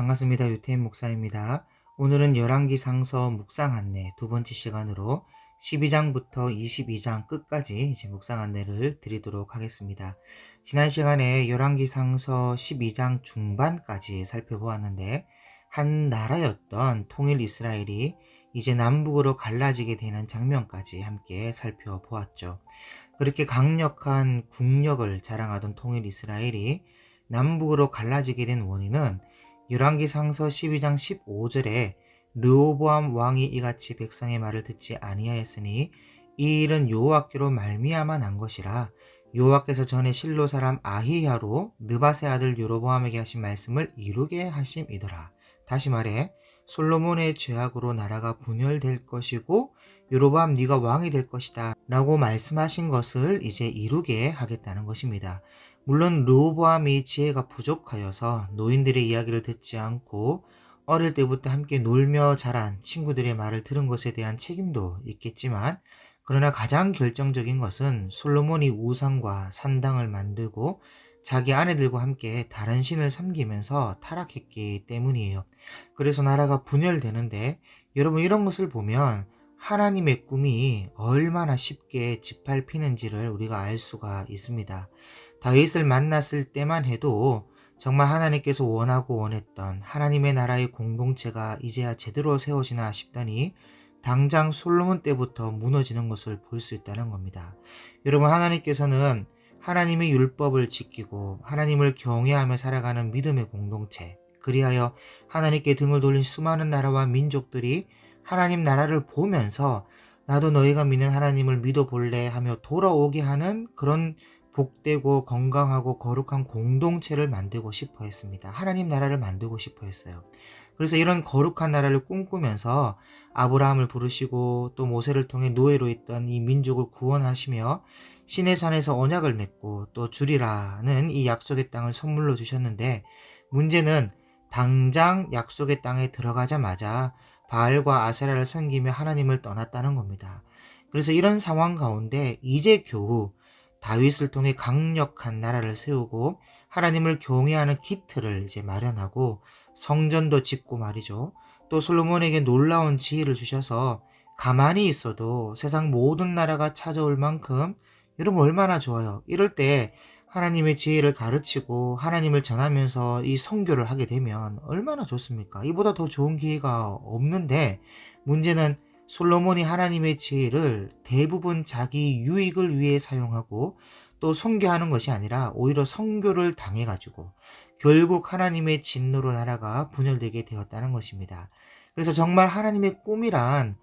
반갑습니다. 유태인 목사입니다. 오늘은 열왕기상서 묵상 안내 두 번째 시간으로 12장부터 22장 끝까지 이제 묵상 안내를 드리도록 하겠습니다. 지난 시간에 열왕기상서 12장 중반까지 살펴보았는데 한 나라였던 통일 이스라엘이 이제 남북으로 갈라지게 되는 장면까지 함께 살펴보았죠. 그렇게 강력한 국력을 자랑하던 통일 이스라엘이 남북으로 갈라지게 된 원인은 열왕기상서 12장 15절에 르호보암 왕이 이같이 백성의 말을 듣지 아니하였으니 이 일은 여호와께로 말미암아 난 것이라. 여호와께서 전에 실로 사람 아히야로 느밧의 아들 여로보암에게 하신 말씀을 이루게 하심이더라. 다시 말해 솔로몬의 죄악으로 나라가 분열될 것이고 여로보암 네가 왕이 될 것이다 라고 말씀하신 것을 이제 이루게 하겠다는 것입니다. 물론 르호보암이 지혜가 부족하여서 노인들의 이야기를 듣지 않고 어릴 때부터 함께 놀며 자란 친구들의 말을 들은 것에 대한 책임도 있겠지만, 그러나 가장 결정적인 것은 솔로몬이 우상과 산당을 만들고 자기 아내들과 함께 다른 신을 섬기면서 타락했기 때문이에요. 그래서 나라가 분열되는데, 여러분 이런 것을 보면 하나님의 꿈이 얼마나 쉽게 짓밟히는지를 우리가 알 수가 있습니다. 다윗을 만났을 때만 해도 정말 하나님께서 원하고 원했던 하나님의 나라의 공동체가 이제야 제대로 세워지나 싶더니 당장 솔로몬 때부터 무너지는 것을 볼 수 있다는 겁니다. 여러분, 하나님께서는 하나님의 율법을 지키고 하나님을 경외하며 살아가는 믿음의 공동체, 그리하여 하나님께 등을 돌린 수많은 나라와 민족들이 하나님 나라를 보면서 나도 너희가 믿는 하나님을 믿어볼래 하며 돌아오게 하는 그런 복되고 건강하고 거룩한 공동체를 만들고 싶어 했습니다. 하나님 나라를 만들고 싶어 했어요. 그래서 이런 거룩한 나라를 꿈꾸면서 아브라함을 부르시고 또 모세를 통해 노예로 있던 이 민족을 구원하시며 시내산에서 언약을 맺고 또 주리라는 이 약속의 땅을 선물로 주셨는데, 문제는 당장 약속의 땅에 들어가자마자 바알과 아세라를 섬기며 하나님을 떠났다는 겁니다. 그래서 이런 상황 가운데 이제 겨우 다윗을 통해 강력한 나라를 세우고 하나님을 경외하는 기틀을 이제 마련하고 성전도 짓고 말이죠. 또 솔로몬에게 놀라운 지혜를 주셔서 가만히 있어도 세상 모든 나라가 찾아올 만큼, 여러분 얼마나 좋아요. 이럴 때 하나님의 지혜를 가르치고 하나님을 전하면서 이 선교를 하게 되면 얼마나 좋습니까? 이보다 더 좋은 기회가 없는데, 문제는 솔로몬이 하나님의 지혜를 대부분 자기 유익을 위해 사용하고 또 선교하는 것이 아니라 오히려 선교를 당해가지고 결국 하나님의 진노로 나라가 분열되게 되었다는 것입니다. 그래서 정말 하나님의 꿈이란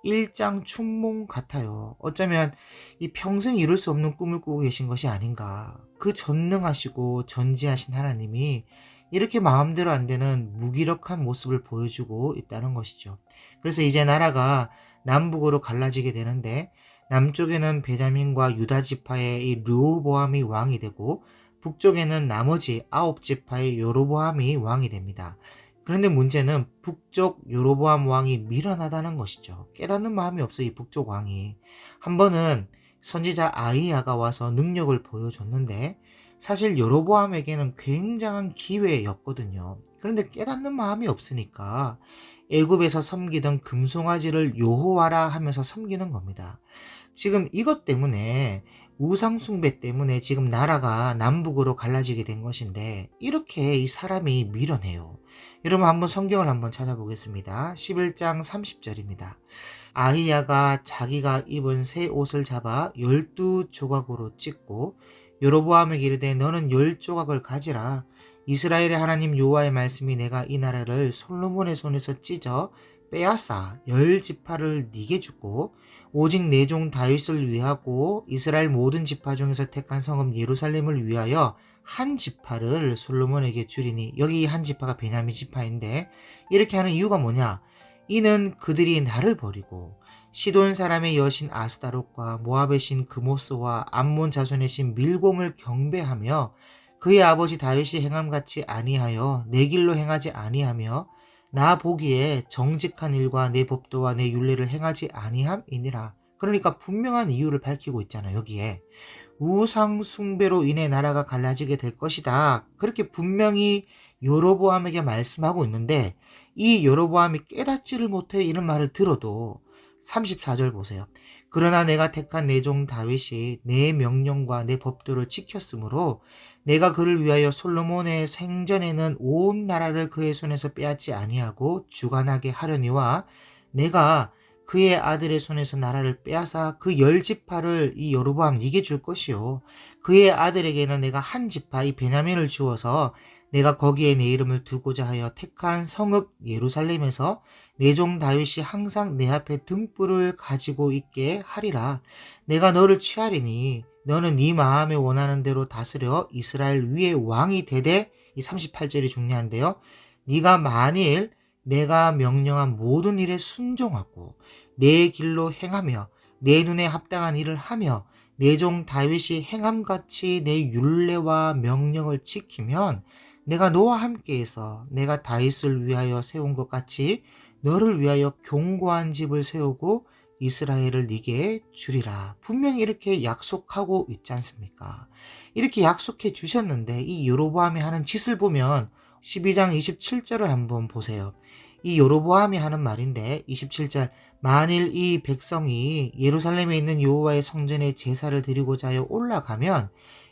일장춘몽 같아요. 어쩌면 이 평생 이룰 수 없는 꿈을 꾸고 계신 것이 아닌가. 그 전능하시고 전지하신 하나님이 이렇게 마음대로 안 되는 무기력한 모습을 보여주고 있다는 것이죠. 그래서 이제 나라가 남북으로 갈라지게 되는데, 남쪽에는 베냐민과 유다 지파의 이 르호보암이 왕이 되고 북쪽에는 나머지 9지파의 여로보암이 왕이 됩니다. 그런데 문제는 북쪽 여로보암 왕이 미련하다는 것이죠. 깨닫는 마음이 없어. 이 북쪽 왕이 한 번은 선지자 아히야가 와서 능력을 보여줬는데 사실 여로보암에게는 굉장한 기회였거든요. 그런데 깨닫는 마음이 없으니까 애굽에서 섬기던 금송아지를 여호와라 하면서 섬기는 겁니다. 지금 이것 때문에, 우상 숭배 때문에 지금 나라가 남북으로 갈라지게 된 것인데, 이렇게 이 사람이 미련해요. 여러분 한번 성경을 한번 찾아보겠습니다. 11장 30절입니다. 아히야가 자기가 입은 새 옷을 잡아 12조각으로 찢고 여로보암에게 이르되 너는 10조각을 가지라. 이스라엘의 하나님 여호와의 말씀이 내가 이 나라를 솔로몬의 손에서 찢어 빼앗아 10지파를 네게 주고 오직 내 종 다윗을 위하고 이스라엘 모든 지파 중에서 택한 성읍 예루살렘을 위하여 한 지파를 솔로몬에게 주리니, 여기 한 지파가 베냐민 지파인데 이렇게 하는 이유가 뭐냐? 이는 그들이 나를 버리고 시돈 사람의 여신 아스다롯과 모압의 신 그모스와 암몬 자손의 신 밀곰을 경배하며 그의 아버지 다윗이 행함같이 아니하여 내 길로 행하지 아니하며 나 보기에 정직한 일과 내 법도와 내 율례를 행하지 아니함이니라. 그러니까 분명한 이유를 밝히고 있잖아요. 여기에 우상 숭배로 인해 나라가 갈라지게 될 것이다. 그렇게 분명히 여로보암에게 말씀하고 있는데 이 여로보암이 깨닫지를 못해 이런 말을 들어도 34절 보세요. 그러나 내가 택한 내 종 다윗이 내 명령과 내 법도를 지켰으므로 내가 그를 위하여 솔로몬의 생전에는 온 나라를 그의 손에서 빼앗지 아니하고 주관하게 하려니와 내가 그의 아들의 손에서 나라를 빼앗아 그 열 지파를 이 여로보암 네게 줄 것이요 그의 아들에게는 내가 한 지파 이 베냐민을 주어서 내가 거기에 내 이름을 두고자 하여 택한 성읍 예루살렘에서 내 종 다윗이 항상 내 앞에 등불을 가지고 있게 하리라. 내가 너를 취하리니 너는 네 마음에 원하는 대로 다스려 이스라엘 위에 왕이 되되 이 38절이 중요한데요. 네가 만일 내가 명령한 모든 일에 순종하고 내 길로 행하며 내 눈에 합당한 일을 하며 내 종 다윗이 행함같이 내 율례와 명령을 지키면 내가 너와 함께해서 내가 다윗을 위하여 세운 것 같이 너를 위하여 견고한 집을 세우고 이스라엘을 네게 주리라. 분명히 이렇게 약속하고 있지 않습니까? 이렇게 약속해 주셨는데 이 여로보암이 하는 짓을 보면 12장 27절을 한번 보세요. 이 여로보암이 하는 말인데 27절 만일 이 백성이 예루살렘에 있는 여호와의 성전에 제사를 드리고자 하여 올라가면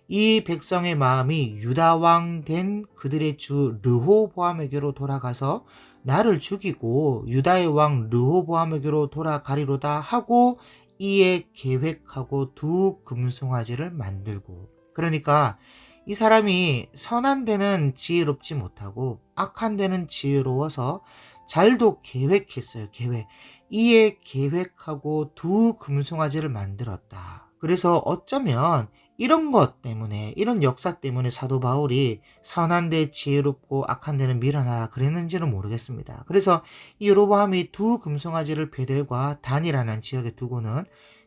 이 백성의 마음이 유다 왕 된 그들의 주 르호보암에게로 돌아가서 나를 죽이고 유다의 왕 르호보암에게로 돌아가리로다 하고 이에 계획하고 두 금송아지를 만들고 그러니까 이 사람이 선한 데는 지혜롭지 못하고 악한 데는 지혜로워서 잘도 계획했어요. 계획. 이에 계획하고 두 금송아지를 만들었다. 그래서 어쩌면 이런 것 때문에 이런 역사 때문에 사도 바울이 선한 데 지혜롭고 악한 데는 밀어놔라 그랬는지는 모르겠습니다. 그래서 이 여로보암이 두 금송아지를 베델과 단이라는 지역에 두고는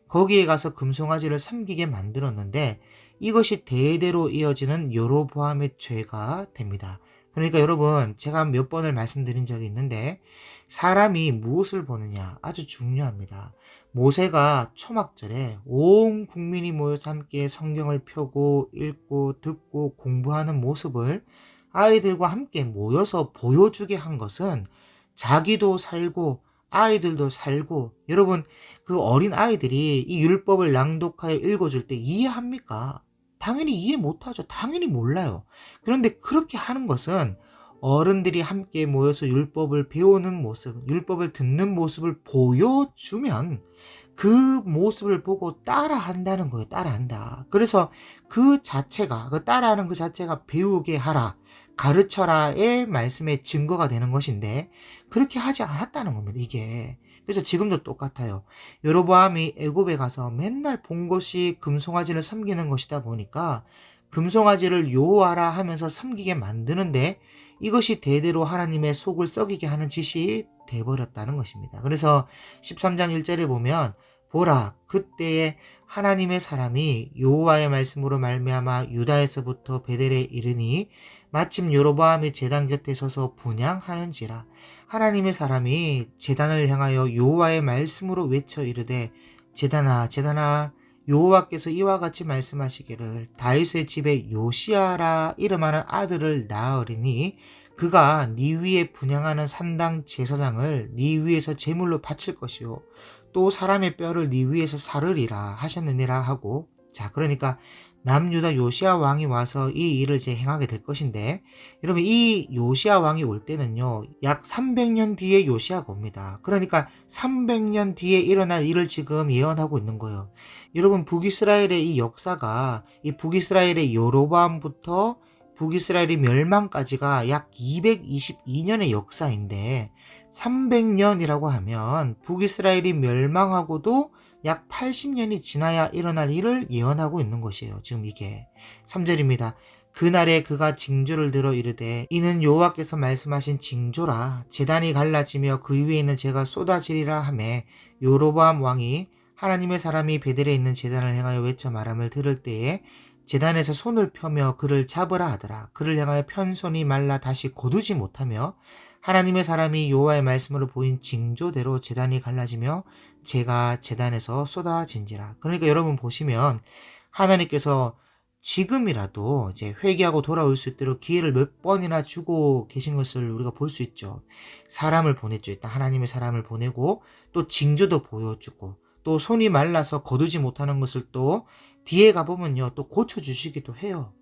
거기에 가서 금송아지를 섬기게 만들었는데 이것이 대대로 이어지는 여로보암의 죄가 됩니다. 그러니까 여러분 제가 몇 번을 말씀드린 적이 있는데 사람이 무엇을 보느냐 아주 중요합니다. 모세가 초막절에 온 국민이 모여서 함께 성경을 펴고 읽고 듣고 공부하는 모습을 아이들과 함께 모여서 보여주게 한 것은 자기도 살고 아이들도 살고 여러분 그 어린 아이들이 이 율법을 낭독하여 읽어줄 때 이해합니까? 당연히 이해 못하죠. 당연히 몰라요. 그런데 그렇게 하는 것은 어른들이 함께 모여서 율법을 배우는 모습, 율법을 듣는 모습을 보여주면 그 모습을 보고 따라한다는 거예요. 따라한다. 그래서 그 자체가, 그 따라하는 그 자체가 배우게 하라, 가르쳐라의 말씀의 증거가 되는 것인데 그렇게 하지 않았다는 겁니다. 이게. 그래서 지금도 똑같아요. 여로보암이 애굽에 가서 맨날 본 것이 금송아지를 섬기는 것이다 보니까 금송아지를 여호와라 하면서 섬기게 만드는데 이것이 대대로 하나님의 속을 썩이게 하는 짓이 돼버렸다는 것입니다. 그래서 13장 1절에 보면 보라 그때에 하나님의 사람이 여호와의 말씀으로 말미암아 유다에서부터 베델에 이르니 마침 여로보암이 제단 곁에 서서 분향하는지라 하나님의 사람이 제단을 향하여 여호와의 말씀으로 외쳐 이르되 제단아 제단아 여호와께서 이와 같이 말씀하시기를 다윗의 집에 요시아라 이름하는 아들을 낳으리니 그가 네 위에 분향하는 산당 제사장을 네 위에서 제물로 바칠 것이요 또 사람의 뼈를 네 위에서 사르리라 하셨느니라 하고 자 그러니까 남유다 요시아 왕이 와서 이 일을 이제 행하게 될 것인데 여러분 이 요시아 왕이 올 때는요 약 300년 뒤에 요시아가 옵니다. 그러니까 300년 뒤에 일어날 일을 지금 예언하고 있는 거예요. 여러분 북이스라엘의 이 역사가 이 북이스라엘의 여로보암부터 북이스라엘의 멸망까지가 약 222년의 역사인데 300년이라고 하면 북이스라엘이 멸망하고도 약 80년이 지나야 일어날 일을 예언하고 있는 것이에요. 지금 이게 3절입니다. 그날에 그가 징조를 들어 이르되 이는 여호와께서 말씀하신 징조라 제단이 갈라지며 그 위에 있는 재가 쏟아지리라 하매 여로보암 왕이 하나님의 사람이 베델에 있는 제단을 향하여 외쳐 말함을 들을 때에 제단에서 손을 펴며 그를 잡으라 하더라. 그를 향하여 편 손이 말라 다시 거두지 못하며 하나님의 사람이 여호와의 말씀으로 보인 징조대로 제단이 갈라지며 재가 제단에서 쏟아진지라. 그러니까 여러분 보시면 하나님께서 지금이라도 이제 회개하고 돌아올 수 있도록 기회를 몇 번이나 주고 계신 것을 우리가 볼 수 있죠. 사람을 보냈죠. 일단 하나님의 사람을 보내고 또 징조도 보여주고 또 손이 말라서 거두지 못하는 것을 또 뒤에 가보면요. 또 고쳐주시기도 해요.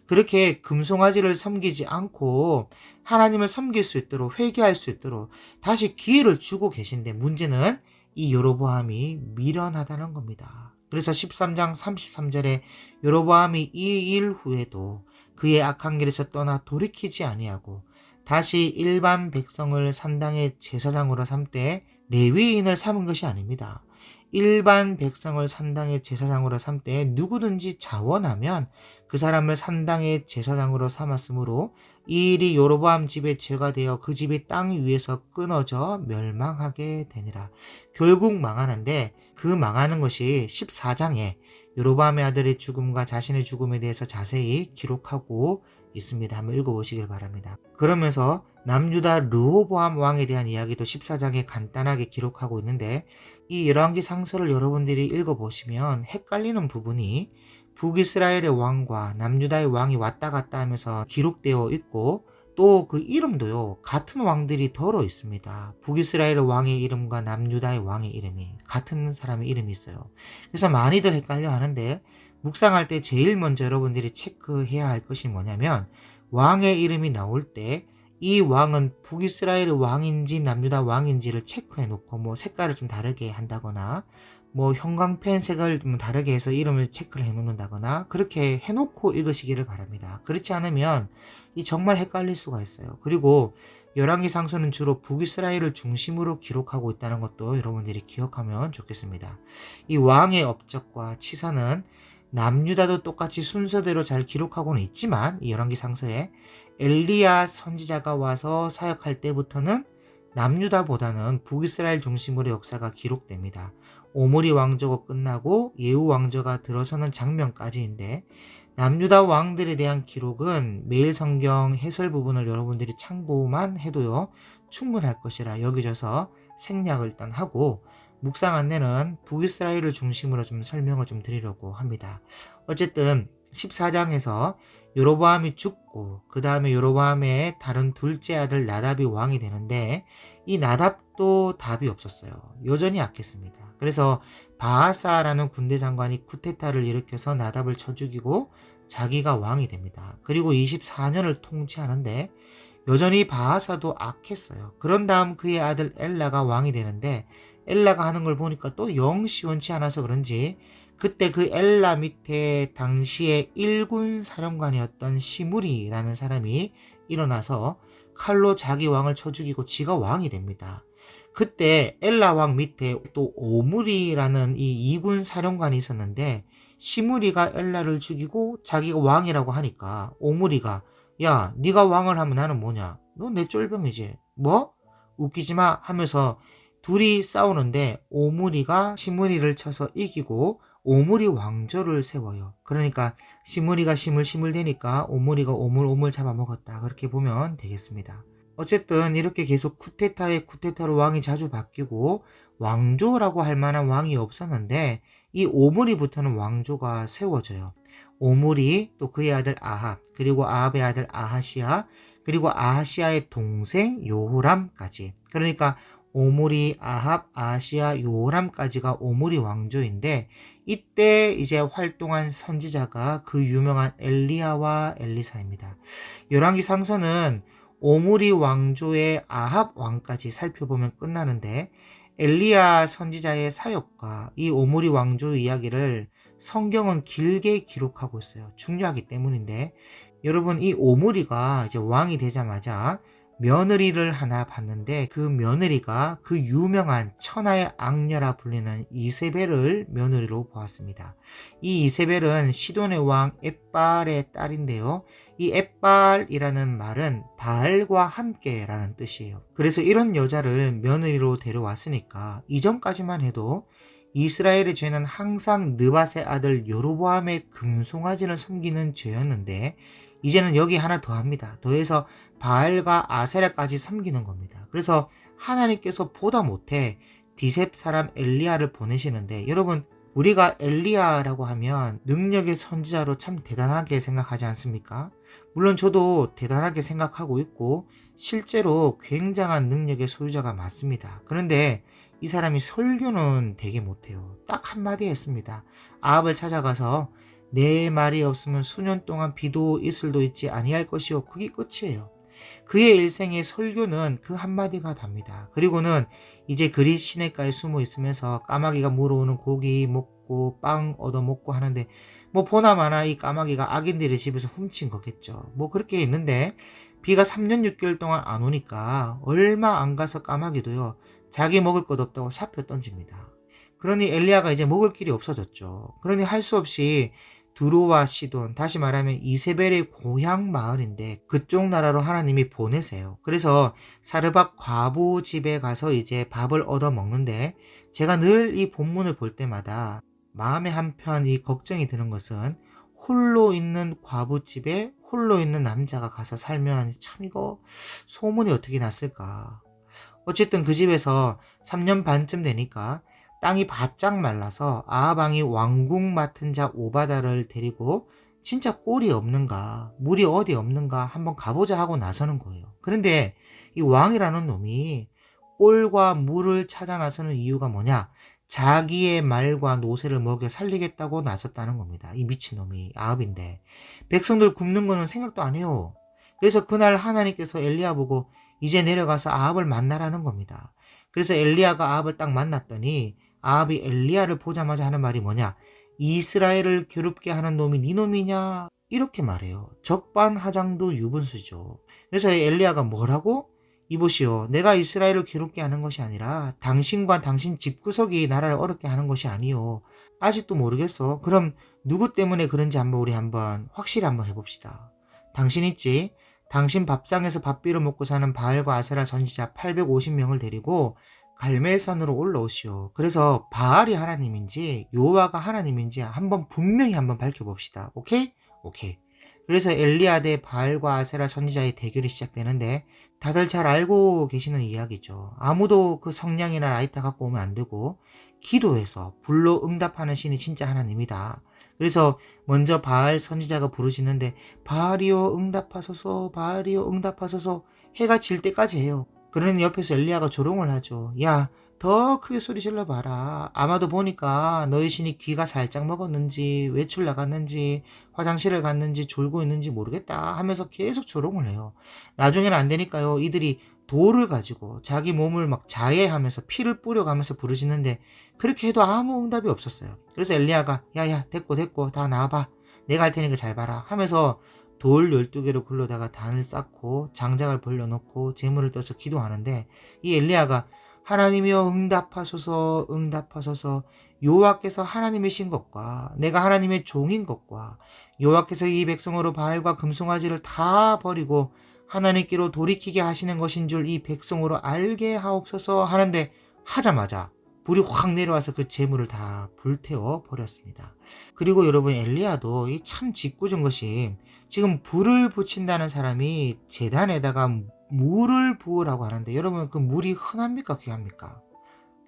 그렇게 금송아지를 섬기지 않고 하나님을 섬길 수 있도록 회개할 수 있도록 다시 기회를 주고 계신데 문제는 이 여로보암이 미련하다는 겁니다. 그래서 13장 33절에 여로보암이 이 일 후에도 그의 악한 길에서 떠나 돌이키지 아니하고 다시 일반 백성을 산당의 제사장으로 삼되 레위인을 삼은 것이 아닙니다. 일반 백성을 산당의 제사장으로 삼되 누구든지 자원하면 그 사람을 산당의 제사장으로 삼았으므로 이 일이 여로보암 집의 죄가 되어 그 집이 땅 위에서 끊어져 멸망하게 되니라. 결국 망하는데 그 망하는 것이 14장에 여로보암의 아들의 죽음과 자신의 죽음에 대해서 자세히 기록하고 있습니다. 한번 읽어보시길 바랍니다. 그러면서 남유다 르호보암 왕에 대한 이야기도 14장에 간단하게 기록하고 있는데 이 열왕기 상서를 여러분들이 읽어보시면 헷갈리는 부분이 북이스라엘의 왕과 남유다의 왕이 왔다 갔다 하면서 기록되어 있고 또 그 이름도요 같은 왕들이 덜어 있습니다. 북이스라엘의 왕의 이름과 남유다의 왕의 이름이 같은 사람의 이름이 있어요. 그래서 많이들 헷갈려 하는데 묵상할 때 제일 먼저 여러분들이 체크해야 할 것이 뭐냐면 왕의 이름이 나올 때 이 왕은 북이스라엘의 왕인지 남유다 왕인지를 체크해 놓고 뭐 색깔을 좀 다르게 한다거나 뭐 형광펜 색을 좀 다르게 해서 이름을 체크를 해 놓는다거나 그렇게 해 놓고 읽으시기를 바랍니다. 그렇지 않으면 이 정말 헷갈릴 수가 있어요. 그리고 열왕기 상서는 주로 북이스라엘을 중심으로 기록하고 있다는 것도 여러분들이 기억하면 좋겠습니다. 이 왕의 업적과 치사는 남유다도 똑같이 순서대로 잘 기록하고는 있지만 이 열왕기 상서에 엘리야 선지자가 와서 사역할 때부터는 남유다보다는 북이스라엘 중심으로 역사가 기록됩니다. 오므리 왕조가 끝나고 예후 왕조가 들어서는 장면까지인데 남유다 왕들에 대한 기록은 매일 성경 해설 부분을 여러분들이 참고만 해도요 충분할 것이라 여겨져서 생략을 일단 하고 묵상 안내는 북이스라엘을 중심으로 좀 설명을 좀 드리려고 합니다. 어쨌든 14장에서 여로보암이 죽고 그 다음에 여로보암의 다른 둘째 아들 나답이 왕이 되는데 이 나답도 답이 없었어요. 여전히 약했습니다. 그래서 바하사라는 군대 장관이 쿠데타를 일으켜서 나답을 쳐 죽이고 자기가 왕이 됩니다. 그리고 24년을 통치하는데 여전히 바하사도 악했어요. 그런 다음 그의 아들 엘라가 왕이 되는데 엘라가 하는 걸 보니까 또 영 시원치 않아서 그런지 그때 그 엘라 밑에 당시에 1군 사령관이었던 시므리라는 사람이 일어나서 칼로 자기 왕을 쳐 죽이고 지가 왕이 됩니다. 그때 엘라 왕 밑에 또 오므리라는 이 2군 사령관이 있었는데 시므리가 엘라를 죽이고 자기가 왕이라고 하니까 오므리가 야 네가 왕을 하면 나는 뭐냐? 너 내 쫄병이지. 뭐? 웃기지 마 하면서 둘이 싸우는데 오므리가 시므리를 쳐서 이기고 오므리 왕조를 세워요. 그러니까 시므리가 시물시물 되니까 오므리가 오물오물 잡아먹었다. 그렇게 보면 되겠습니다. 어쨌든 이렇게 계속 쿠데타에 쿠데타로 왕이 자주 바뀌고 왕조라고 할 만한 왕이 없었는데 이 오므리부터는 왕조가 세워져요. 오므리 또 그의 아들 아합 그리고 아합의 아들 아하시아 그리고 아하시아의 동생 요호람까지 그러니까 오므리, 아합, 아하시아, 요호람까지가 오므리 왕조인데 이때 이제 활동한 선지자가 그 유명한 엘리야와 엘리사입니다. 열왕기 상서는 오므리 왕조의 아합 왕까지 살펴보면 끝나는데 엘리야 선지자의 사역과 이 오므리 왕조 이야기를 성경은 길게 기록하고 있어요. 중요하기 때문인데 여러분 이 오므리가 이제 왕이 되자마자 며느리를 하나 봤는데 그 며느리가 그 유명한 천하의 악녀라 불리는 이세벨을 며느리로 보았습니다. 이 이세벨은 시돈의 왕 엣발의 딸인데요. 이 엣발이라는 말은 바알과 함께라는 뜻이에요. 그래서 이런 여자를 며느리로 데려왔으니까 이전까지만 해도 이스라엘의 죄는 항상 느밧의 아들 여로보암의 금송아지를 섬기는 죄였는데 이제는 여기 하나 더 합니다. 더해서 바알과 아세라까지 섬기는 겁니다. 그래서 하나님께서 보다 못해 디셉 사람 엘리야를 보내시는데 여러분 우리가 엘리야라고 하면 능력의 선지자로 참 대단하게 생각하지 않습니까? 물론 저도 대단하게 생각하고 있고 실제로 굉장한 능력의 소유자가 맞습니다. 그런데 이 사람이 설교는 되게 못해요. 딱 한마디 했습니다. 아합을 찾아가서 내 말이 없으면 수년 동안 비도 이슬도 있지 아니할 것이요. 그게 끝이에요. 그의 일생의 설교는 그 한마디가 답니다. 그리고는 이제 그릿 시냇가에 숨어 있으면서 까마귀가 물어오는 고기 먹고 빵 얻어 먹고 하는데 뭐 보나마나 이 까마귀가 악인들의 집에서 훔친 거겠죠. 뭐 그렇게 있는데 비가 3년 6개월 동안 안 오니까 얼마 안 가서 까마귀도요. 자기 먹을 것 없다고 사표 던집니다. 그러니 엘리야가 이제 먹을 길이 없어졌죠. 그러니 할 수 없이 두로와 시돈, 다시 말하면 이세벨의 고향 마을인데 그쪽 나라로 하나님이 보내세요. 그래서 사르밧 과부 집에 가서 이제 밥을 얻어 먹는데 제가 늘 이 본문을 볼 때마다 마음에 한편 이 걱정이 드는 것은 홀로 있는 과부 집에 홀로 있는 남자가 가서 살면 참 이거 소문이 어떻게 났을까. 어쨌든 그 집에서 3년 반쯤 되니까 땅이 바짝 말라서 아합 왕이 왕궁 맡은 자 오바다를 데리고 진짜 꼴이 없는가, 물이 어디 없는가 한번 가보자 하고 나서는 거예요. 그런데 이 왕이라는 놈이 꼴과 물을 찾아 나서는 이유가 뭐냐? 자기의 말과 노새를 먹여 살리겠다고 나섰다는 겁니다. 이 미친놈이 아합인데 백성들 굶는 거는 생각도 안 해요. 그래서 그날 하나님께서 엘리야 보고 이제 내려가서 아합을 만나라는 겁니다. 그래서 엘리야가 아합을 딱 만났더니 아합이 엘리야를 보자마자 하는 말이 뭐냐? 이스라엘을 괴롭게 하는 놈이 네 놈이냐? 이렇게 말해요. 적반하장도 유분수죠. 그래서 엘리야가 뭐라고? 이보시오. 내가 이스라엘을 괴롭게 하는 것이 아니라 당신과 당신 집구석이 나라를 어렵게 하는 것이 아니요. 아직도 모르겠어. 그럼 누구 때문에 그런지 우리 한번 확실히 한번 해봅시다. 당신 있지? 당신 밥상에서 밥 빌어 먹고 사는 바알과 아세라 선지자 850명을 데리고 갈멜산으로 올라오시오. 그래서 바알이 하나님인지 여호와가 하나님인지 분명히 한번 밝혀봅시다. 오케이? 오케이. 그래서 엘리야 대 바알과 아세라 선지자의 대결이 시작되는데 다들 잘 알고 계시는 이야기죠. 아무도 그 성냥이나 라이터 갖고 오면 안 되고 기도해서 불로 응답하는 신이 진짜 하나님이다. 그래서 먼저 바알 선지자가 부르시는데 바알이여 응답하소서, 바알이여 응답하소서, 해가 질 때까지 해요. 그러니 옆에서 엘리야가 조롱을 하죠. 야, 더 크게 소리 질러봐라. 아마도 보니까 너희 신이 귀가 살짝 먹었는지 외출 나갔는지 화장실을 갔는지 졸고 있는지 모르겠다 하면서 계속 조롱을 해요. 나중에는 안 되니까요. 이들이 돌을 가지고 자기 몸을 막 자해하면서 피를 뿌려가면서 부르짖는데 그렇게 해도 아무 응답이 없었어요. 그래서 엘리야가 야야 됐고 다 나와봐. 내가 할 테니까 잘 봐라 하면서 돌 12개로 굴러다가 단을 쌓고 장작을 벌려놓고 재물을 떠서 기도하는데 이 엘리야가 하나님이여 응답하소서 응답하소서, 여호와께서 하나님이신 것과 내가 하나님의 종인 것과 여호와께서 이 백성으로 바알과 금송아지를 다 버리고 하나님께로 돌이키게 하시는 것인 줄 이 백성으로 알게 하옵소서 하는데 하자마자 불이 확 내려와서 그 재물을 다 불태워 버렸습니다. 그리고 여러분 엘리야도 이 참 짓궂은 것이 지금 불을 붙인다는 사람이 제단에다가 물을 부으라고 하는데 여러분 그 물이 흔합니까 귀합니까?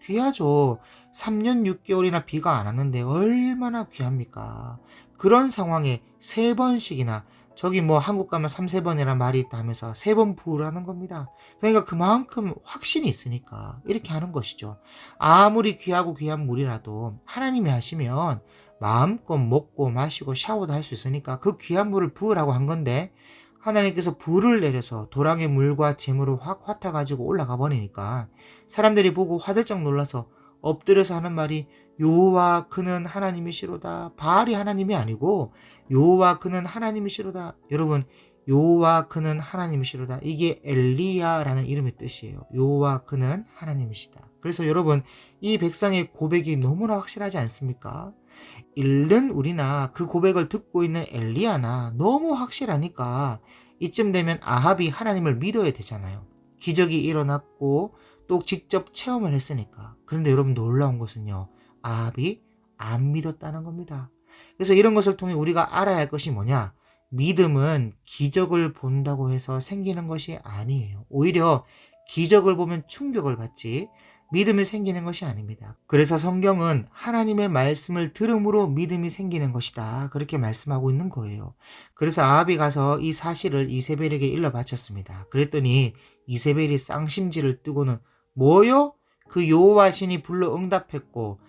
귀하죠. 3년 6개월이나 비가 안 왔는데 얼마나 귀합니까? 그런 상황에 3번씩이나 저기 뭐 한국 가면 3~4번이라는 말이 있다 하면서 3번 부으라는 겁니다. 그러니까 그만큼 확신이 있으니까 이렇게 하는 것이죠. 아무리 귀하고 귀한 물이라도 하나님이 하시면 마음껏 먹고 마시고 샤워도 할 수 있으니까 그 귀한 물을 부으라고 한 건데 하나님께서 불을 내려서 도랑의 물과 재물을 확 맡아가지고 올라가 버리니까 사람들이 보고 화들짝 놀라서 엎드려서 하는 말이 여호와 그는 하나님이시로다. 바알이 하나님이 아니고 여호와 그는 하나님이시로다. 여러분 여호와 그는 하나님이시로다. 이게 엘리야라는 이름의 뜻이에요. 여호와 그는 하나님이시다. 그래서 여러분 이 백성의 고백이 너무나 확실하지 않습니까? 읽는 우리나 그 고백을 듣고 있는 엘리야나 너무 확실하니까 이쯤 되면 아합이 하나님을 믿어야 되잖아요. 기적이 일어났고 또 직접 체험을 했으니까. 그런데 여러분 놀라운 것은요. 아합이 안 믿었다는 겁니다. 그래서 이런 것을 통해 우리가 알아야 할 것이 뭐냐? 믿음은 기적을 본다고 해서 생기는 것이 아니에요. 오히려 기적을 보면 충격을 받지 믿음이 생기는 것이 아닙니다. 그래서 성경은 하나님의 말씀을 들음으로 믿음이 생기는 것이다. 그렇게 말씀하고 있는 거예요. 그래서 아합이 가서 이 사실을 이세벨에게 일러 바쳤습니다. 그랬더니 이세벨이 쌍심지를 뜨고는 뭐요? 그 여호와 신이 불러 응답했고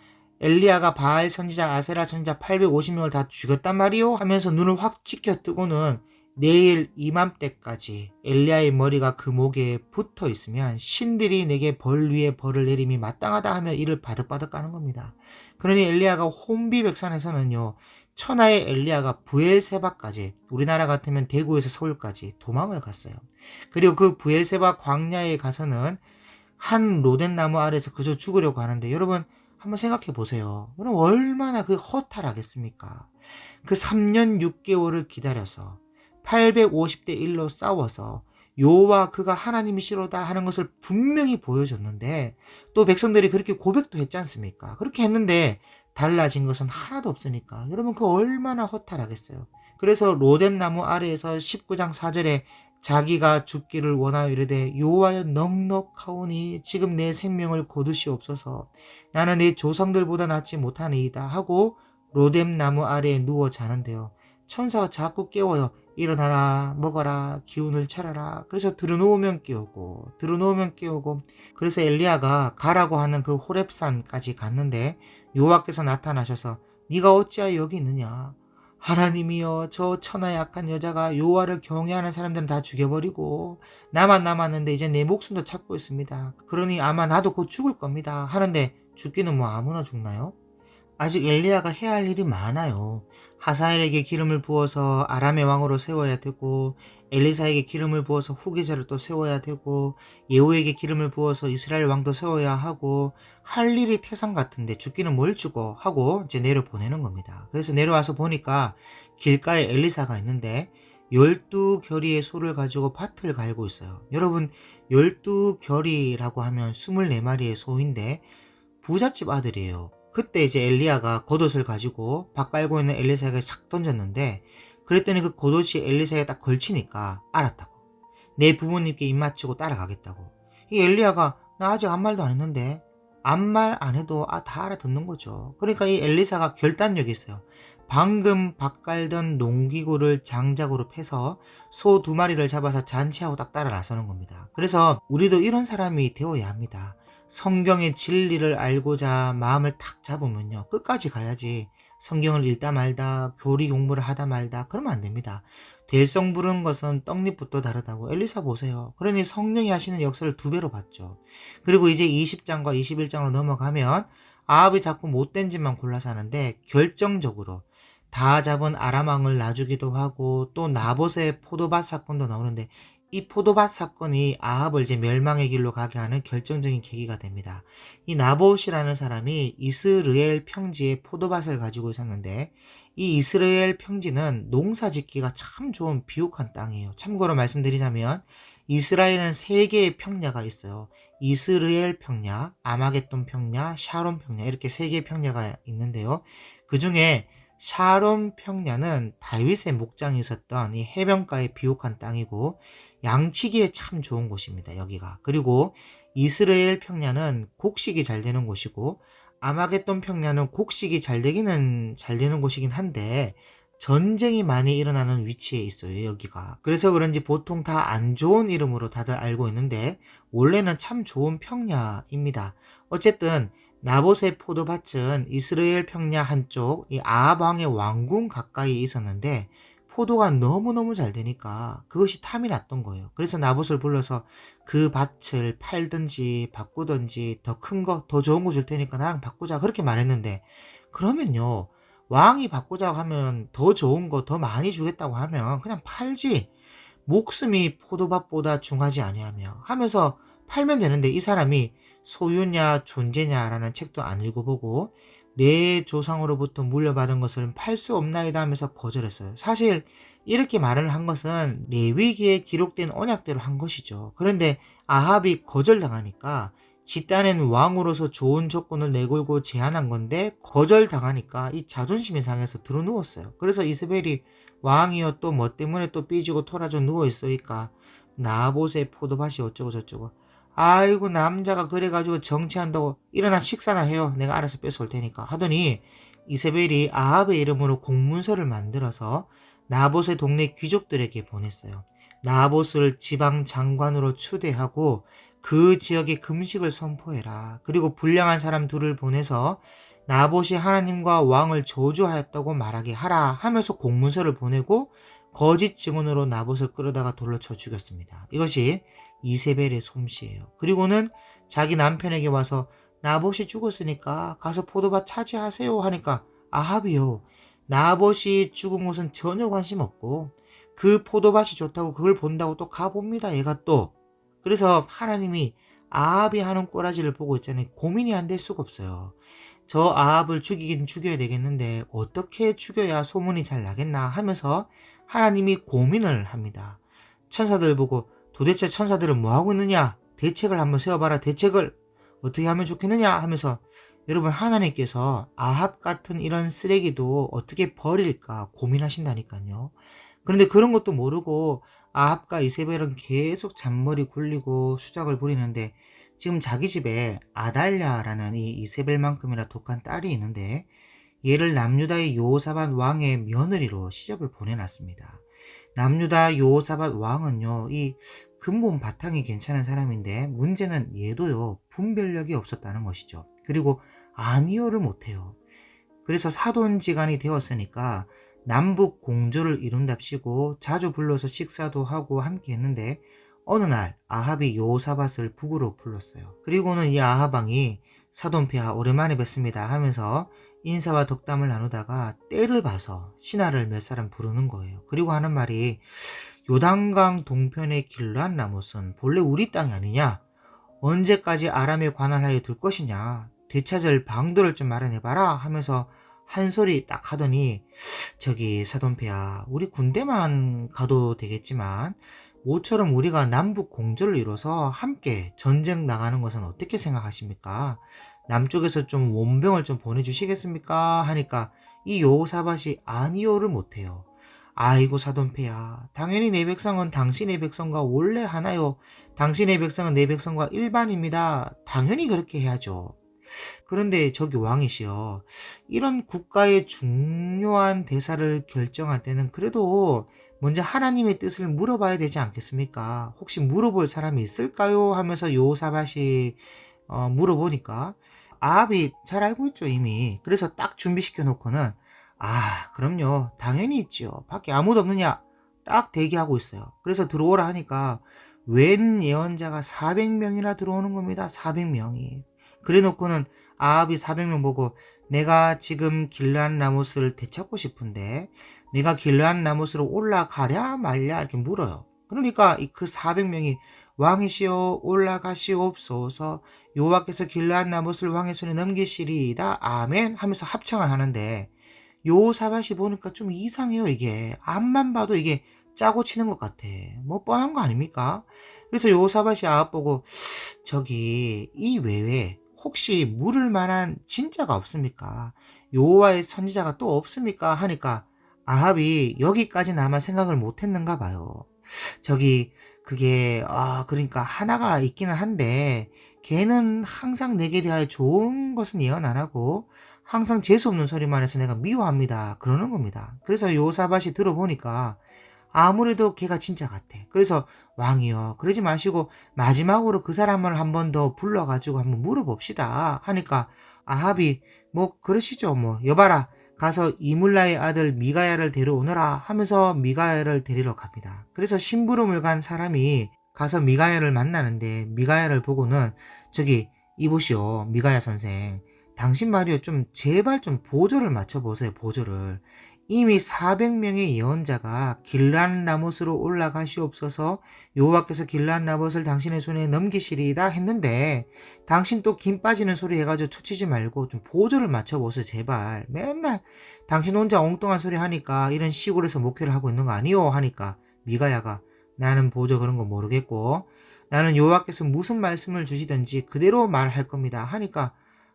엘리야가 바알 선지자 아세라 선지자 850명을 다 죽였단 말이요? 하면서 눈을 확 치켜 뜨고는 내일 이맘때까지 엘리야의 머리가 그 목에 붙어 있으면 신들이 내게 벌 위에 벌을 내림이 마땅하다 하며 이를 바득바득 까는 겁니다. 그러니 엘리야가 혼비백산에서는요, 천하의 엘리야가 부엘세바까지, 우리나라 같으면 대구에서 서울까지 도망을 갔어요. 그리고 그 부엘세바 광야에 가서는 한 로덴나무 아래에서 그저 죽으려고 하는데, 여러분 한번 생각해 보세요. 여러분 얼마나 그 허탈하겠습니까? 그 3년 6개월을 기다려서 850대 1로 싸워서 여호와 그가 하나님이시로다 하는 것을 분명히 보여줬는데, 또 백성들이 그렇게 고백도 했지 않습니까? 그렇게 했는데 달라진 것은 하나도 없으니까 여러분 그 얼마나 허탈하겠어요. 그래서 로뎀나무 아래에서 19장 4절에 자기가 죽기를 원하여 이르되 여호와여 넉넉하오니 지금 내 생명을 거두시옵소서, 나는 내 조상들보다 낫지 못하니이다 하고 로뎀나무 아래에 누워 자는데요, 천사가 자꾸 깨워요. 일어나라, 먹어라, 기운을 차려라. 그래서 들어놓으면 깨우고. 그래서 엘리야가 가라고 하는 그 호렙산까지 갔는데 여호와께서 나타나셔서 네가 어찌하여 여기 있느냐? 하나님이여, 저 천하 약한 여자가 여호와를 경외하는 사람들은 다 죽여버리고 나만 남았는데 이제 내 목숨도 찾고 있습니다. 그러니 아마 나도 곧 죽을 겁니다. 하는데 죽기는 뭐 아무나 죽나요? 아직 엘리야가 해야 할 일이 많아요. 하사엘에게 기름을 부어서 아람의 왕으로 세워야 되고, 엘리사에게 기름을 부어서 후계자를 또 세워야 되고, 예후에게 기름을 부어서 이스라엘 왕도 세워야 하고, 할 일이 태산 같은데 죽기는 뭘 주고 하고 이제 내려보내는 겁니다. 그래서 내려와서 보니까 길가에 엘리사가 있는데 12결의의 소를 가지고 밭을 갈고 있어요. 여러분 12결의라고 하면 24마리의 소인데 부잣집 아들이에요. 그때 이제 엘리야가 겉옷을 가지고 밭 깔고 있는 엘리사에게 싹 던졌는데, 그랬더니 그 겉옷이 엘리사에게 딱 걸치니까 알았다고. 내 부모님께 입 맞추고 따라가겠다고. 이 엘리야가 나 아직 아무 말도 안 했는데, 아무 말 안 해도 다 알아듣는 거죠. 그러니까 이 엘리사가 결단력이 있어요. 방금 밭 깔던 농기구를 장작으로 패서 소 2마리를 잡아서 잔치하고 딱 따라 나서는 겁니다. 그래서 우리도 이런 사람이 되어야 합니다. 성경의 진리를 알고자 마음을 탁 잡으면요, 끝까지 가야지. 성경을 읽다 말다, 교리 공부를 하다 말다 그러면 안 됩니다. 될성 부른 것은 떡잎부터 다르다고. 엘리사 보세요. 그러니 성령이 하시는 역사를 2배로 봤죠. 그리고 이제 20장과 21장으로 넘어가면 아합이 자꾸 못된 짓만 골라서 하는데, 결정적으로 다 잡은 아람 왕을 놔주기도 하고, 또 나봇의 포도밭 사건도 나오는데, 이 포도밭 사건이 아합을 이제 멸망의 길로 가게 하는 결정적인 계기가 됩니다. 이 나봇이라는 사람이 이스라엘 평지에 포도밭을 가지고 있었는데, 이 이스라엘 평지는 농사 짓기가 참 좋은 비옥한 땅이에요. 참고로 말씀드리자면 이스라엘은 3개의 평야가 있어요. 이스라엘 평야, 아마겟돈 평야, 샤론 평야, 이렇게 3개의 평야가 있는데요. 그 중에 샤론 평야는 다윗의 목장이 있었던 이 해변가의 비옥한 땅이고, 양치기에 참 좋은 곳입니다, 여기가. 그리고 이스라엘 평야는 곡식이 잘 되는 곳이고, 아마겟돈 평야는 곡식이 잘 되는 곳이긴 한데 전쟁이 많이 일어나는 위치에 있어요, 여기가. 그래서 그런지 보통 다 안 좋은 이름으로 다들 알고 있는데 원래는 참 좋은 평야입니다. 어쨌든 나봇의 포도밭은 이스라엘 평야 한쪽 이 아합 왕의 왕궁 가까이 있었는데 포도가 너무너무 잘 되니까 그것이 탐이 났던 거예요. 그래서 나봇을 불러서 그 밭을 팔든지 바꾸든지 더 큰 거, 더 좋은 거 줄 테니까 나랑 바꾸자, 그렇게 말했는데, 그러면요, 왕이 바꾸자고 하면 더 좋은 거 더 많이 주겠다고 하면 그냥 팔지, 목숨이 포도밭보다 중하지 아니하며 하면서 팔면 되는데, 이 사람이 소유냐 존재냐라는 책도 안 읽어보고 내 조상으로부터 물려받은 것을 팔 수 없나이다 하면서 거절했어요. 사실 이렇게 말을 한 것은 레위기에 기록된 언약대로 한 것이죠. 그런데 아합이 거절당하니까 지 딴엔 왕으로서 좋은 조건을 내걸고 제안한 건데 거절당하니까 이 자존심이 상해서 드러누웠어요. 그래서 이스벨이 왕이여 또 뭐 때문에 또 삐지고 토라져 누워있으니까 나봇의 포도밭이 어쩌고 저쩌고. 아이고 남자가 그래가지고 정치한다고 일어나 식사나 해요. 내가 알아서 뺏어올 테니까 하더니 이세벨이 아합의 이름으로 공문서를 만들어서 나봇의 동네 귀족들에게 보냈어요. 나봇을 지방 장관으로 추대하고 그 지역에 금식을 선포해라. 그리고 불량한 사람 둘을 보내서 나봇이 하나님과 왕을 저주하였다고 말하게 하라 하면서 공문서를 보내고 거짓 증언으로 나봇을 끌어다가 돌로 쳐 죽였습니다. 이것이 이세벨의 솜씨예요. 그리고는 자기 남편에게 와서 나봇이 죽었으니까 가서 포도밭 차지하세요 하니까 아합이요. 나봇이 죽은 것은 전혀 관심 없고 그 포도밭이 좋다고 그걸 본다고 또 가봅니다. 얘가 또. 그래서 하나님이 아합이 하는 꼬라지를 보고 있잖아요. 고민이 안 될 수가 없어요. 저 아합을 죽이긴 죽여야 되겠는데 어떻게 죽여야 소문이 잘 나겠나 하면서 하나님이 고민을 합니다. 천사들 보고 도대체 천사들은 뭐하고 있느냐? 대책을 한번 세워봐라. 대책을 어떻게 하면 좋겠느냐 하면서 여러분 하나님께서 아합 같은 이런 쓰레기도 어떻게 버릴까 고민하신다니까요. 그런데 그런 것도 모르고 아합과 이세벨은 계속 잔머리 굴리고 수작을 부리는데 지금 자기 집에 아달랴라는 이 이세벨만큼이나 독한 딸이 있는데 얘를 남유다의 여호사밧 왕의 며느리로 시집을 보내놨습니다. 남유다 여호사밧 왕은요, 이 근본 바탕이 괜찮은 사람인데 문제는 얘도요, 분별력이 없었다는 것이죠. 그리고 아니요를 못해요. 그래서 사돈지간이 되었으니까 남북 공조를 이룬답시고 자주 불러서 식사도 하고 함께 했는데 어느 날 아합이 여호사밧을 북으로 불렀어요. 그리고는 이 아합왕이 사돈폐하 오랜만에 뵙습니다 하면서 인사와 덕담을 나누다가 때를 봐서 신하를 몇 사람 부르는 거예요. 그리고 하는 말이 요단강 동편의 길르한 라못은 본래 우리 땅이 아니냐? 언제까지 아람에 관할하여 둘 것이냐? 되찾을 방도를 좀 마련해봐라 하면서 한 소리 딱 하더니 저기 사돈폐하 우리 군대만 가도 되겠지만 모처럼 우리가 남북 공조를 이뤄서 함께 전쟁 나가는 것은 어떻게 생각하십니까? 남쪽에서 좀 원병을 좀 보내주시겠습니까? 하니까 이 여호사밧이 아니요를 못해요. 아이고 사돈폐야 당연히 내 백성은 당신의 백성과 원래 하나요. 당신의 백성은 내 백성과 일반입니다. 당연히 그렇게 해야죠. 그런데 저기 왕이시여 이런 국가의 중요한 대사를 결정할 때는 그래도 먼저 하나님의 뜻을 물어봐야 되지 않겠습니까? 혹시 물어볼 사람이 있을까요? 하면서 여호사밧이 물어보니까 아합이 잘 알고 있죠 이미. 그래서 딱 준비시켜 놓고는 그럼요 당연히 있죠. 밖에 아무도 없느냐? 딱 대기하고 있어요. 그래서 들어오라 하니까 웬 예언자가 400명이나 들어오는 겁니다. 400명이. 그래 놓고는 아합이 400명 보고 내가 지금 길르한 라못을 되찾고 싶은데 내가 길르한 라못으로 올라가랴 말랴 이렇게 물어요. 그러니까 그 400명이 왕이시여 올라가시옵소서 여호와께서 길르한 라못을 왕의 손에 넘기시리이다 아멘 하면서 합창을 하는데 여호사밧이 보니까 좀 이상해요. 이게 앞만 봐도 이게 짜고 치는 것 같아. 뭐 뻔한 거 아닙니까? 그래서 여호사밧이 아합 보고 저기 이 외에 혹시 물을 만한 진짜가 없습니까? 여호와의 선지자가 또 없습니까? 하니까 아합이 여기까지는 아마 생각을 못 했는가 봐요. 저기 그게 그러니까 하나가 있기는 한데 걔는 항상 내게 대하여 좋은 것은 예언 안 하고 항상 재수없는 소리만 해서 내가 미워합니다. 그러는 겁니다. 그래서 여호사밧이 들어보니까 아무래도 걔가 진짜 같아. 그래서 왕이요 그러지 마시고 마지막으로 그 사람을 한 번 더 불러가지고 한번 물어봅시다 하니까 아합이 뭐 그러시죠 뭐 여봐라 가서 이물라의 아들 미가야를 데려오너라 하면서 미가야를 데리러 갑니다. 그래서 심부름을 간 사람이 가서 미가야를 만나는데 미가야를 보고는 저기 이보시오 미가야 선생 당신 말이요 좀 제발 좀 보조를 맞춰보세요. 보조를 이미 400명의 예언자가 길르한 라못으로 올라가시옵소서 여호와께서 길르한 라못을 당신의 손에 넘기시리이다 했는데 당신 또 김 빠지는 소리 해가지고 초치지 말고 좀 보조를 맞춰보세요. 제발 맨날 당신 혼자 엉뚱한 소리 하니까 이런 시골에서 목회를 하고 있는 거 아니요 하니까 미가야가 나는 보조 그런 거 모르겠고 나는 여호와께서 무슨 말씀을 주시든지 그대로 말할 겁니다 하니까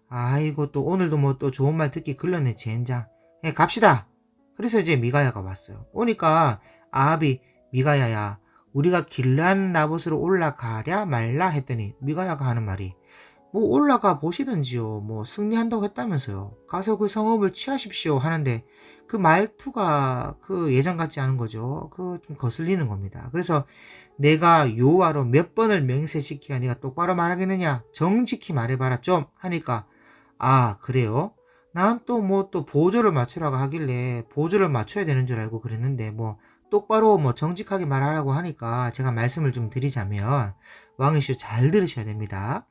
아이고 또 오늘도 뭐 또 좋은 말 듣기 글렀네 젠장. 갑시다. 그래서 이제 미가야가 왔어요. 오니까 아합이 미가야야 우리가 길르한 라못으로 올라가랴 말라 했더니 미가야가 하는 말이 뭐 올라가 보시든지요. 뭐 승리한다고 했다면서요. 가서 그 성읍을 취하십시오 하는데 그 말투가 그 예전 같지 않은 거죠. 그 좀 거슬리는 겁니다. 그래서 내가 여호와로 몇 번을 맹세시키야 네가 똑바로 말하겠느냐? 정직히 말해봐라 좀 하니까 아 그래요? 난 또 뭐 또 보조를 맞추라고 하길래 보조를 맞춰야 되는 줄 알고 그랬는데 뭐 똑바로 뭐 정직하게 말하라고 하니까 제가 말씀을 좀 드리자면 왕이시여 잘 들으셔야 됩니다.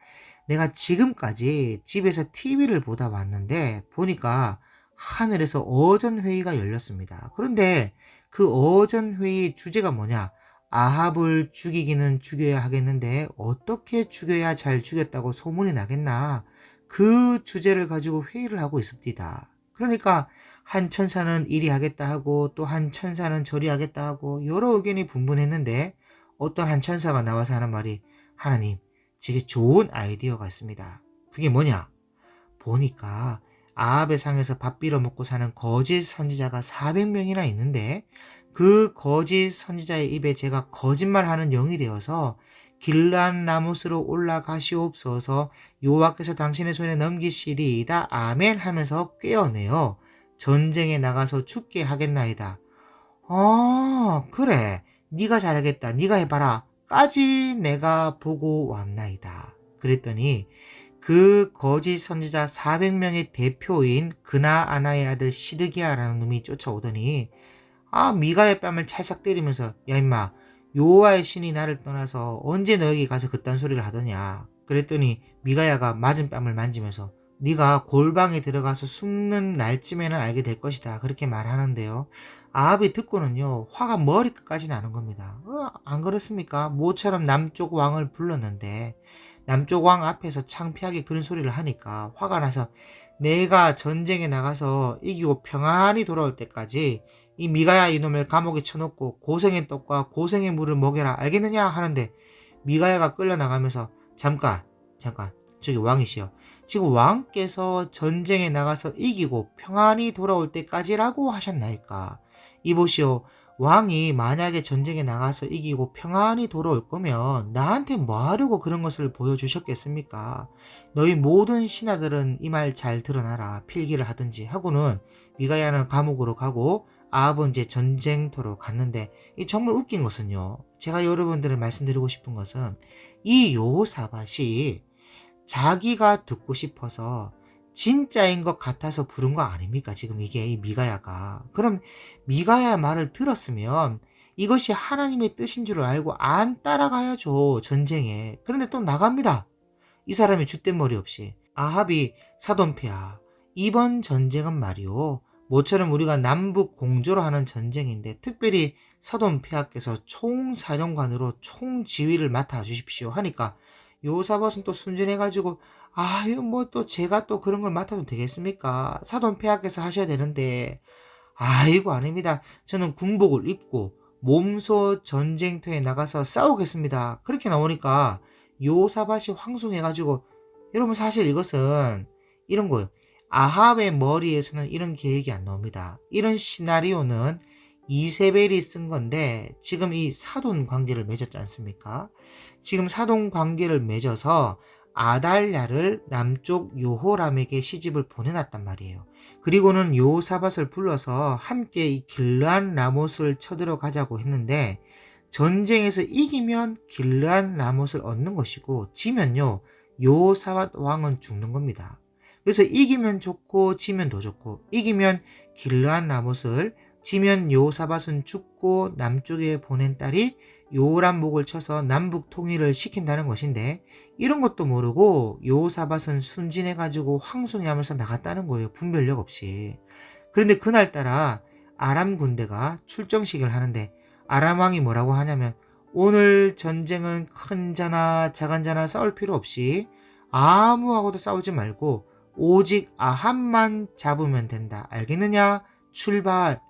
내가 지금까지 집에서 TV를 보다 왔는데 보니까 하늘에서 어전회의가 열렸습니다. 그런데 그 어전회의 주제가 뭐냐? 아합을 죽이기는 죽여야 하겠는데 어떻게 죽여야 잘 죽였다고 소문이 나겠나? 그 주제를 가지고 회의를 하고 있습니다. 그러니까 한 천사는 이리 하겠다 하고 또 한 천사는 저리 하겠다 하고 여러 의견이 분분했는데 어떤 한 천사가 나와서 하는 말이 하나님 되게 좋은 아이디어가 있습니다. 그게 뭐냐? 보니까 아합의 상에서 밥 빌어 먹고 사는 거짓 선지자가 400명이나 있는데 그 거짓 선지자의 입에 제가 거짓말하는 영이 되어서 길르한 라못으로 올라가시옵소서 여호와께서 당신의 손에 넘기시리이다 아멘 하면서 꿰어내어 전쟁에 나가서 죽게 하겠나이다. 그래 네가 잘하겠다 네가 해봐라 까지 내가 보고 왔나이다. 그랬더니 그 거짓 선지자 400명의 대표인 그나아나의 아들 시드기야라는 놈이 쫓아오더니 미가의 뺨을 찰싹 때리면서 야 임마 여호와의 신이 나를 떠나서 언제 너에게 가서 그딴 소리를 하더냐. 그랬더니 미가야가 맞은 뺨을 만지면서 네가 골방에 들어가서 숨는 날쯤에는 알게 될 것이다 그렇게 말하는데요. 아합이 듣고는요 화가 머리끝까지 나는 겁니다. 안 그렇습니까? 모처럼 남쪽 왕을 불렀는데 남쪽 왕 앞에서 창피하게 그런 소리를 하니까 화가 나서 내가 전쟁에 나가서 이기고 평안히 돌아올 때까지 이 미가야 이놈을 감옥에 쳐놓고 고생의 떡과 고생의 물을 먹여라 알겠느냐 하는데 미가야가 끌려나가면서 잠깐 저기 왕이시여 지금 왕께서 전쟁에 나가서 이기고 평안히 돌아올 때까지라고 하셨나이까. 이보시오 왕이 만약에 전쟁에 나가서 이기고 평안히 돌아올 거면 나한테 뭐 하려고 그런 것을 보여주셨겠습니까? 너희 모든 신하들은 이 말 잘 드러나라 필기를 하든지 하고는 미가야는 감옥으로 가고 아합은 이제 전쟁터로 갔는데 이 정말 웃긴 것은요. 제가 여러분들을 말씀드리고 싶은 것은 이 여호사밧이 자기가 듣고 싶어서 진짜인 것 같아서 부른 거 아닙니까? 지금 이게 이 미가야가. 그럼 미가야 말을 들었으면 이것이 하나님의 뜻인 줄 알고 안 따라가야죠. 전쟁에. 그런데 또 나갑니다. 이 사람이 줏대 머리 없이. 아합이 사돈폐하. 이번 전쟁은 말이오. 모처럼 우리가 남북 공조로 하는 전쟁인데 특별히 사돈폐하께서 총사령관으로 총지휘를 맡아주십시오 하니까 요사밧은 또 순진해가지고 아유 뭐 또 제가 또 그런 걸 맡아도 되겠습니까? 사돈폐하께서 하셔야 되는데 아이고 아닙니다. 저는 군복을 입고 몸소 전쟁터에 나가서 싸우겠습니다. 그렇게 나오니까 요사밧이 황송해가지고 여러분 사실 이것은 이런 거예요. 아합의 머리에서는 이런 계획이 안 나옵니다. 이런 시나리오는 이세벨이 쓴 건데 지금 이 사돈 관계를 맺었지 않습니까? 지금 사돈 관계를 맺어서 아달랴를 남쪽 요호람에게 시집을 보내놨단 말이에요. 그리고는 요사밧을 불러서 함께 이 길르한 라못을 쳐들어가자고 했는데 전쟁에서 이기면 길르한 라못을 얻는 것이고 지면요 요사밧 왕은 죽는 겁니다. 그래서 이기면 좋고 지면 더 좋고 이기면 길르한 라못을 지면 요사밧은 죽고 남쪽에 보낸 딸이 요호람 목을 쳐서 남북 통일을 시킨다는 것인데 이런 것도 모르고 요사밧은 순진해가지고 황송해하면서 나갔다는 거예요. 분별력 없이. 그런데 그날따라 아람 군대가 출정식을 하는데 아람 왕이 뭐라고 하냐면 오늘 전쟁은 큰 자나 작은 자나 싸울 필요 없이 아무하고도 싸우지 말고 오직 아합만 잡으면 된다. 알겠느냐? 출발.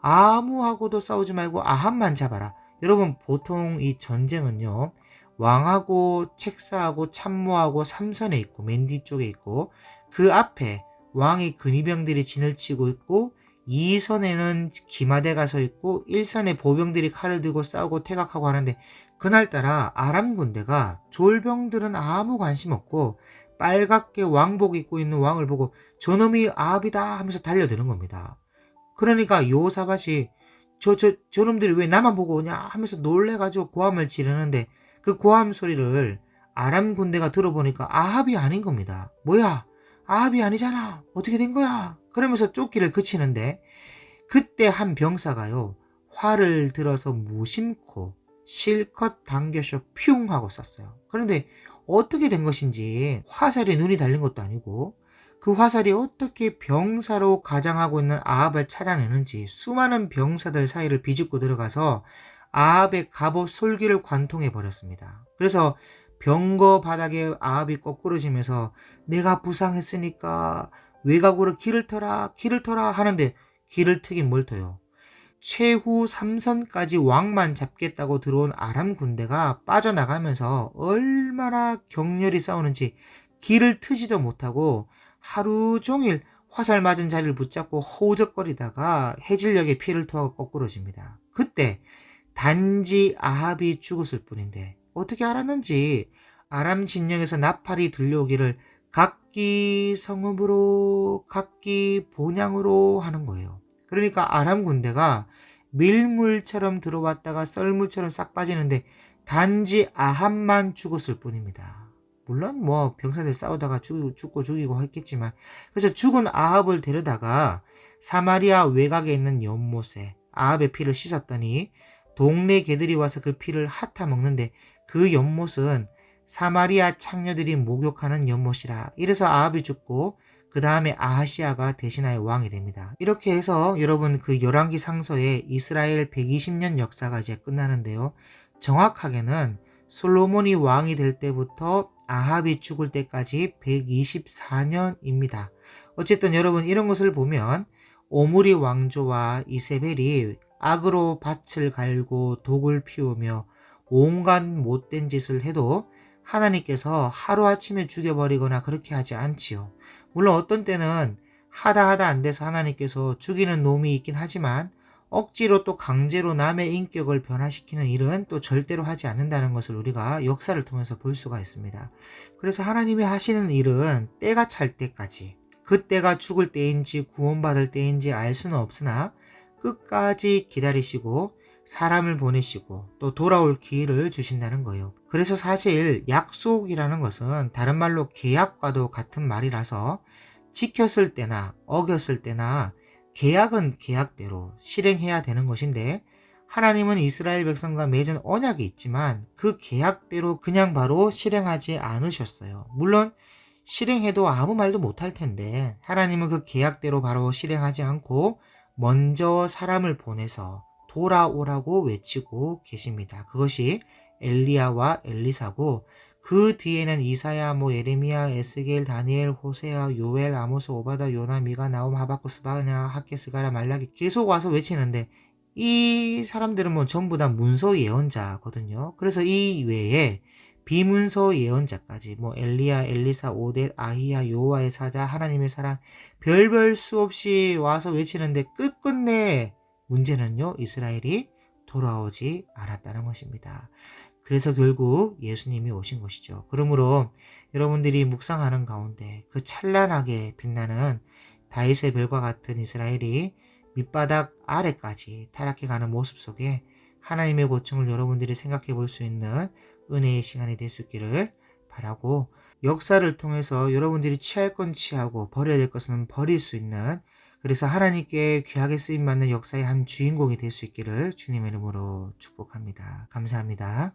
아무하고도 싸우지 말고 아합만 잡아라. 여러분 보통 이 전쟁은요. 왕하고 책사하고 참모하고 삼선에 있고 맨 뒤쪽에 있고 그 앞에 왕의 근위병들이 진을 치고 있고 2선에는 기마대가 서 있고 1선에 보병들이 칼을 들고 싸우고 태각하고 하는데, 그날따라 아람 군대가 졸병들은 아무 관심 없고 빨갛게 왕복 입고 있는 왕을 보고 저놈이 아합이다 하면서 달려드는 겁니다. 그러니까 요사밭이 저놈들이 왜 나만 보고 오냐 하면서 놀래가지고 고함을 지르는데, 그 고함 소리를 아람 군대가 들어보니까 아합이 아닌 겁니다. 뭐야? 아합이 아니잖아. 어떻게 된 거야? 그러면서 쫓기를 그치는데, 그때 한 병사가요, 활을 들어서 무심코 실컷 당겨서 퓨 하고 쐈어요. 그런데 어떻게 된 것인지 화살에 눈이 달린 것도 아니고 그 화살이 어떻게 병사로 가장하고 있는 아합을 찾아내는지 수많은 병사들 사이를 비집고 들어가서 아합의 갑옷 솔기를 관통해 버렸습니다. 그래서 병거 바닥에 아합이 거꾸러지면서 내가 부상했으니까 외곽으로 길을 터라 하는데, 길을 트긴 뭘 터요. 최후 3선까지 왕만 잡겠다고 들어온 아람 군대가 빠져나가면서 얼마나 격렬히 싸우는지 길을 트지도 못하고 하루 종일 화살 맞은 자리를 붙잡고 허우적거리다가 해질녘에 피를 토하고 거꾸러집니다. 그때 단지 아합이 죽었을 뿐인데 어떻게 알았는지 아람 진영에서 나팔이 들려오기를 각기 성읍으로 각기 본향으로 하는 거예요. 그러니까 아람 군대가 밀물처럼 들어왔다가 썰물처럼 싹 빠지는데 단지 아합만 죽었을 뿐입니다. 물론 뭐 병사들 싸우다가 죽고 죽이고 했겠지만, 그래서 죽은 아합을 데려다가 사마리아 외곽에 있는 연못에 아합의 피를 씻었더니 동네 개들이 와서 그 피를 핥아 먹는데, 그 연못은 사마리아 창녀들이 목욕하는 연못이라. 이래서 아합이 죽고 그 다음에 아하시아가 대신하여 왕이 됩니다. 이렇게 해서 여러분 그 열왕기 상서의 이스라엘 120년 역사가 이제 끝나는데요. 정확하게는 솔로몬이 왕이 될 때부터 아합이 죽을 때까지 124년입니다. 어쨌든 여러분 이런 것을 보면 오므리 왕조와 이세벨이 악으로 밭을 갈고 독을 피우며 온갖 못된 짓을 해도 하나님께서 하루아침에 죽여버리거나 그렇게 하지 않지요. 물론 어떤 때는 하다 안 돼서 하나님께서 죽이는 놈이 있긴 하지만 억지로 또 강제로 남의 인격을 변화시키는 일은 또 절대로 하지 않는다는 것을 우리가 역사를 통해서 볼 수가 있습니다. 그래서 하나님이 하시는 일은 때가 찰 때까지, 그때가 죽을 때인지 구원받을 때인지 알 수는 없으나 끝까지 기다리시고 사람을 보내시고 또 돌아올 기회를 주신다는 거예요. 그래서 사실 약속이라는 것은 다른 말로 계약과도 같은 말이라서 지켰을 때나 어겼을 때나 계약은 계약대로 실행해야 되는 것인데, 하나님은 이스라엘 백성과 맺은 언약이 있지만 그 계약대로 그냥 바로 실행하지 않으셨어요. 물론 실행해도 아무 말도 못할 텐데 하나님은 그 계약대로 바로 실행하지 않고 먼저 사람을 보내서 돌아오라고 외치고 계십니다. 그것이 엘리야와 엘리사고, 그 뒤에는 이사야, 예레미야, 에스겔, 다니엘, 호세아, 요엘, 아모스, 오바다, 요나, 미가, 나움, 하박국, 스바냐, 학개스가라, 말라기 계속 와서 외치는데, 이 사람들은 전부 다 문서 예언자거든요. 그래서 이 외에 비문서 예언자까지 엘리야, 엘리사, 오뎃, 아히야, 요아의 사자, 하나님의 사람 별별 수 없이 와서 외치는데 끝끝내 문제는요, 이스라엘이 돌아오지 않았다는 것입니다. 그래서 결국 예수님이 오신 것이죠. 그러므로 여러분들이 묵상하는 가운데 그 찬란하게 빛나는 다윗의 별과 같은 이스라엘이 밑바닥 아래까지 타락해가는 모습 속에 하나님의 고충을 여러분들이 생각해 볼 수 있는 은혜의 시간이 될 수 있기를 바라고, 역사를 통해서 여러분들이 취할 건 취하고 버려야 될 것은 버릴 수 있는, 그래서 하나님께 귀하게 쓰임받는 역사의 한 주인공이 될 수 있기를 주님의 이름으로 축복합니다. 감사합니다.